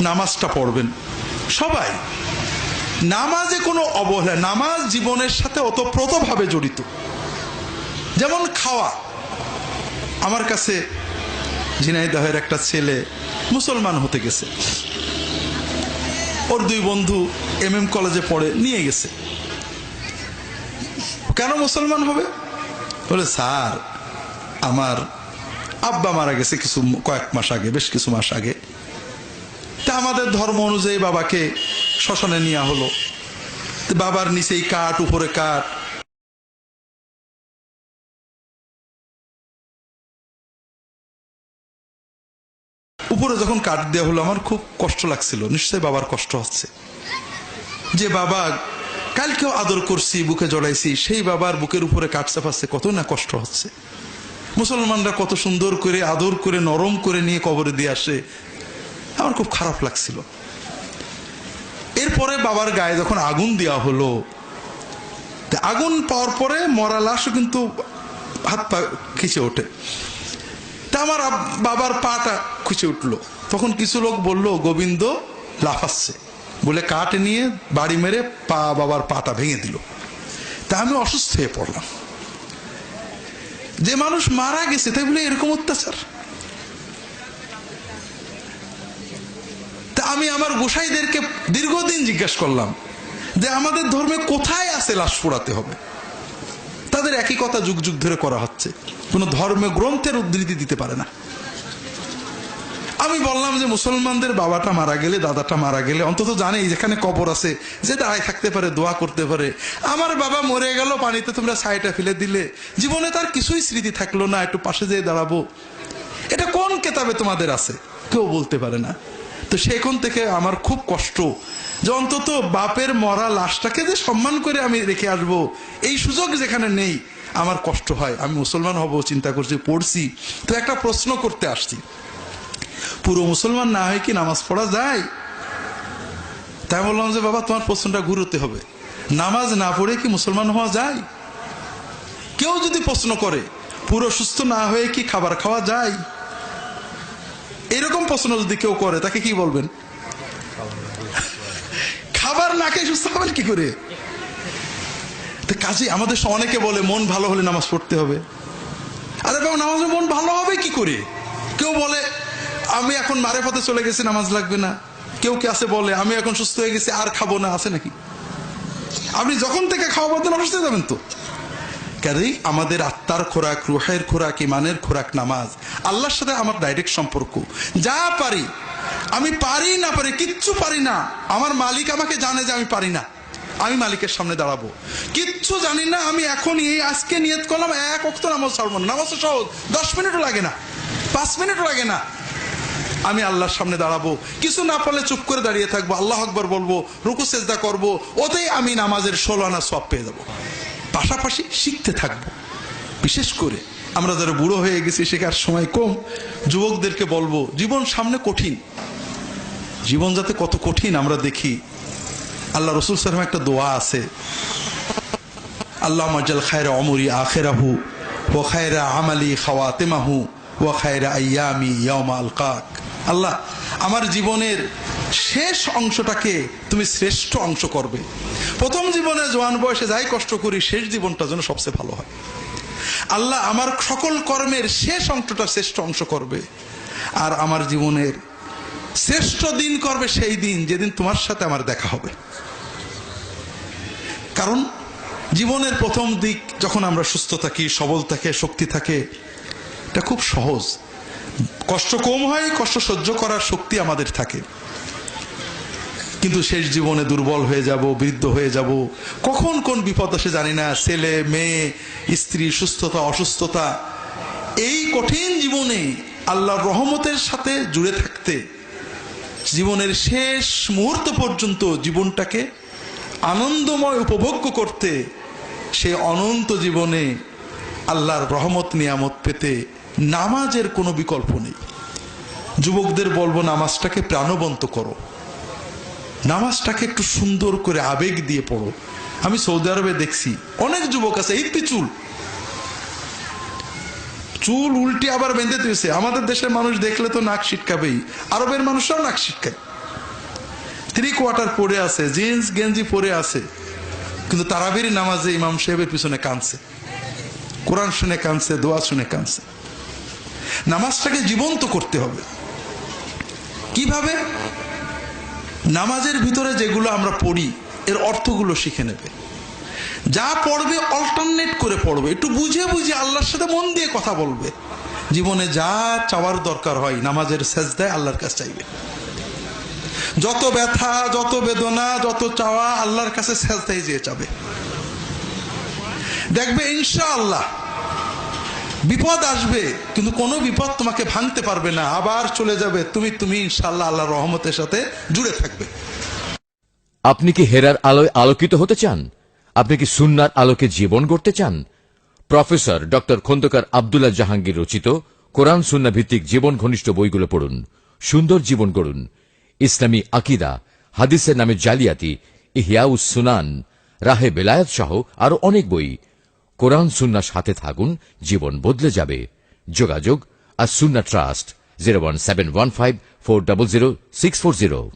নামাজটা পড়বেন সবাই। নামাজে কোনো অবহেলা, নামাজ জীবনের সাথে ওতপ্রোতভাবে জড়িত। যেমন খাওয়া, আমার কাছে ঝিনাইদহের একটা ছেলে মুসলমান হতে গেছে, ওর দুই বন্ধু MM কলেজে পড়ে, নিয়ে গেছে। কেন মুসলমান হবে? বলে স্যার আমার আব্বা মারা গেছে কয়েক মাস আগে, বেশ কিছু মাস আগে, তা আমাদের ধর্ম অনুযায়ী বাবাকে শ্মশানে নেওয়া হলো। বাবার নিচেই কাঠ, উপরে কাঠ, উপরে যখন কাঠ দেওয়া হলো আমার খুব কষ্ট লাগছিল, নিশ্চয়ই বাবার কষ্ট হচ্ছে যে বাবা কালকেও আদর করছি, বুকে জড়াইছি, সেই বাবার বুকের উপরে কাঠ চাপাচ্ছে, কত না কষ্ট হচ্ছে। মুসলমানরা কত সুন্দর করে আদর করে নরম করে নিয়ে কবরে দিয়ে আসে, আমার খুব খারাপ লাগছিল। এরপরে বাবার গায়ে যখন আগুন দেওয়া হলো, আগুন পাওয়ার পরে মরা লাশও কিন্তু হাত পা খিচে ওঠে, তা আমার বাবার পাটা খুঁজে উঠলো। তখন কিছু লোক বলল গোবিন্দ লাফাচ্ছে, বলে কাঠ নিয়ে বাড়ি মেরে বাবার পাটা ভেঙে দিল। তা আমি অসুস্থ হয়ে পড়লাম, যে মানুষ মারা গেছে তাই বলে এরকম অত্যাচার। তা আমি আমার গোসাইদেরকে দীর্ঘদিন জিজ্ঞাসা করলাম যে আমাদের ধর্মে কোথায় আছে লাশ পোড়াতে হবে? তাদের একই কথা যুগ যুগ ধরে করা হচ্ছে, কোন ধর্মে গ্রন্থের উদ্ধৃতি দিতে পারে না। আমি বললাম যে মুসলমানদের বাবাটা মারা গেলে, দাদাটা মারা গেলে অন্তত জানে যেখানে কবর আছে, যে দাঁড়ায় থাকতে পারে, দোয়া করতে পারে। আমার বাবা মরে গেল, পানিতে তোমরা ছাইটা ফেলে দিলে, জীবনে তার কিছুই স্মৃতি থাকলো না, একটু পাশে যেয়ে দাঁড়াবো, এটা কোন কেতাবে তোমাদের আছে? কেউ বলতে পারে না। তো সেখান থেকে আমার খুব কষ্ট যে অন্তত বাপের মরা লাশটাকে যে সম্মান করে আমি রেখে আসবো, এই সুযোগ যেখানে নেই, আমার কষ্ট হয়। আমি মুসলমান হব চিন্তা করছি, পড়ছি, তো একটা প্রশ্ন করতে আসছি, পুরো মুসলমান না হয় কি নামাজ পড়া যায়? তাই বললাম যে বাবা তোমার প্রশ্নটা ঘুরতে হবে, নামাজ না পড়ে কি মুসলমান হওয়া যায়? কেউ যদি প্রশ্ন করে পুরো সুস্থ না হয়ে কি খাবার খাওয়া যায়, এরকম প্রশ্ন যদি কেউ করে, তাকে কি বলবেন? খাবার না খেয়ে সুস্থ হবেন কি করে? কাজে আমাদের অনেকে বলে মন ভালো হলে নামাজ পড়তে হবে। আরে বাবা নামাজে মন ভালো হবে কি করে? কেউ বলে আমি এখন মারেফাতে চলে গেছি, নামাজ লাগবে না। কেউ কে আছে বলে আমি এখন সুস্থ হয়ে গেছি, আর খাবো না, আছে নাকি? আপনি যখন থেকে খাওয়া বাদ অসুস্থ হয়ে যাবেন তো। কাজেই আমাদের আত্মার খোরাক, রুহের খোরাক, ইমানের খোরাক নামাজ। আল্লাহর সাথে আমার ডাইরেক্ট সম্পর্ক। যা পারি, আমি পারি না পারি, কিচ্ছু পারি না, আমার মালিক আমাকে জানে যে আমি পারি না, আমি মালিকের সামনে দাঁড়াবো। কিচ্ছু জানি না, আমি এখন এই আজকে নিয়ত করলাম এক ওয়াক্ত নামাজ ছাড়বো না। নামাজ সহজ, 10 মিনিটও লাগে না, 5 মিনিটও লাগে না। আমি আল্লাহর সামনে দাঁড়াবো, কিছু না পারলে চুপ করে দাঁড়িয়ে থাকবো, আল্লাহ আকবার বলবো, রুকু সেজদা করবো, ওতেই আমি নামাজের 16 আনা সওয়াব পেয়ে যাবো। পাশাপাশি শিখতে থাকবো। বিশেষ করে আমরা যারা বুড়ো হয়ে গেছি, শেখার সময় কম, যুবকদেরকে বলবো জীবন সামনে কঠিন, জীবন যাতে কত কঠিন আমরা দেখি। আল্লাহ রসুল সাল্লাল্লাহু আলাইহি ওয়াসাল্লাম একটা দোয়া আছে, আল্লাহুম্মা জাল খায়রা উমরি আখিরাহু ওয়া খায়রা আমালি খাওয়াতিমাহু ওয়া খায়রা আইয়ামি ইয়াউমা আলকাক। আল্লাহ আমার জীবনের শেষ অংশটাকে তুমি শ্রেষ্ঠ অংশ করবে। প্রথম জীবনে জওয়ান বয়সে যাই কষ্ট করি, শেষ জীবনটা যেন সবচেয়ে ভালো হয়। আল্লাহ আমার সকল কর্মের শেষ অংশটা শ্রেষ্ঠ অংশ করবে, আর আমার জীবনের শ্রেষ্ঠ দিন করবে সেই দিন যেদিন তোমার সাথে আমার দেখা হবে। কারণ জীবনের প্রথম দিক যখন আমরা সুস্থ থাকি, সবল থাকে, শক্তি থাকে, এটা খুব সহজ, কষ্ট কম হয়, কষ্ট সহ্য করার শক্তি আমাদের থাকে। কিন্তু শেষ জীবনে দুর্বল হয়ে যাব, বৃদ্ধ হয়ে যাব, কখন কোন বিপদ আসে জানি না, ছেলে মেয়ে স্ত্রী সুস্থতা অসুস্থতা, এই কঠিন জীবনে আল্লাহর রহমতের সাথে জুড়ে থাকতে, জীবনের শেষ মুহূর্ত পর্যন্ত জীবনটাকে আনন্দময় উপভোগ্য করতে, সে অনন্ত জীবনে আল্লাহর রহমত নিয়ামত পেতে নামাজের কোনো বিকল্প নেই। যুবকদের বলবো নামাজটাকে প্রাণবন্ত করো, নামাজটাকে একটু সুন্দর করে আবেগ দিয়ে পড়ো। আমি সৌদি আরবে দেখছি অনেক যুবক আছে হিপ্পি চুল উল্টে আবার বেঁধে দিয়েছে। আমাদের দেশের মানুষ দেখলে তো নাক ছিটকাবেই, আরবের মানুষরাও নাক ছিটকায়, 3/4 পরে আছে, জিন্স গেঞ্জি পরে আছে, কিন্তু তারাবির নামাজে ইমাম সাহেবের পিছনে কাঁদছে, কোরআন শুনে কাঁদছে, দোয়া শুনে কাঁদছে। নামাজটাকে জীবন্ত করতে হবে। কিভাবে? নামাজের ভিতরে যেগুলো আমরা পড়ি এর অর্থগুলো শিখে নেবে। যা পড়বে অল্টারনেট করে পড়বে, একটু বুঝে বুঝে আল্লাহর সাথে মন দিয়ে কথা বলবে। জীবনে যা চাওয়ার দরকার হয় নামাজের সেজদায় আল্লাহর কাছে চাইবে। যত ব্যথা, যত বেদনা, যত চাওয়া আল্লাহর কাছে সেজদায় যেয়ে চাবে। দেখবে ইনশাআল্লাহ বিপদ আসবে, কিন্তু কোনো বিপদ তোমাকে ভাঙতে পারবে না, আবার চলে যাবে। তুমি ইনশাআল্লাহ আল্লাহর রহমতের সাথে জুড়ে থাকবে। আপনি কি হেরার আলোয় আলোকিত হতে চান? আপনি কি সুন্নার আলোকে জীবন গড়তে চান? প্রফেসর ডক্টর খন্দকার আব্দুল্লাহ জাহাঙ্গীর রচিত কোরআন সুন্নাহ ভিত্তিক জীবন ঘনিষ্ঠ বইগুলো পড়ুন, সুন্দর জীবন গড়ুন। ইসলামী আকিদা, হাদিসের নামে জালিয়াতি, ইহয়াউস সুনান, রাহে বেলায়েত সহ আরো অনেক বই। কোরআন সুন্নাহর সাথে থাকুন, জীবন বদলে যাবে। যোগাযোগ আস সুন্নাহ ট্রাস্ট 01715400640।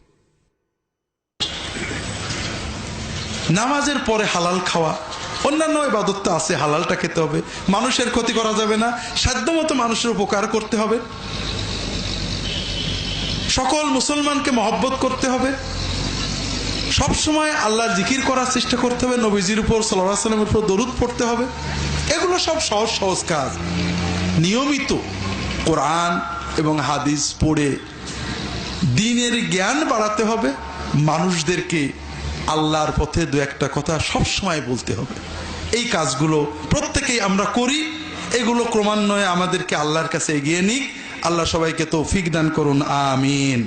নামাজের পরে হালাল খাওয়া, অন্যান্য ইবাদত তো আছে, হালালটা খেতে হবে। মানুষের ক্ষতি করা যাবে না, সাধ্যমতো মানুষের উপকার করতে হবে। সকল মুসলমানকে মহব্বত করতে হবে। সবসময় আল্লাহর জিকির করার চেষ্টা করতে হবে, নবীজির উপর সাল্লাল্লাহু আলাইহি ওয়াসাল্লামের উপর দরুদ পড়তে হবে। এগুলো সব সহজ সহজ কাজ। নিয়মিত কোরআন এবং হাদিস পড়ে দ্বীনের জ্ঞান বাড়াতে হবে। মানুষদেরকে আল্লাহর পথে দু একটা কথা সবসময় বলতে হবে। এই কাজগুলো প্রত্যেকেই আমরা করি, এগুলো ক্রমান্বয়ে আমাদেরকে আল্লাহর কাছে এগিয়ে নিক। আল্লাহ সবাইকে তৌফিক দান করুন, আমিন।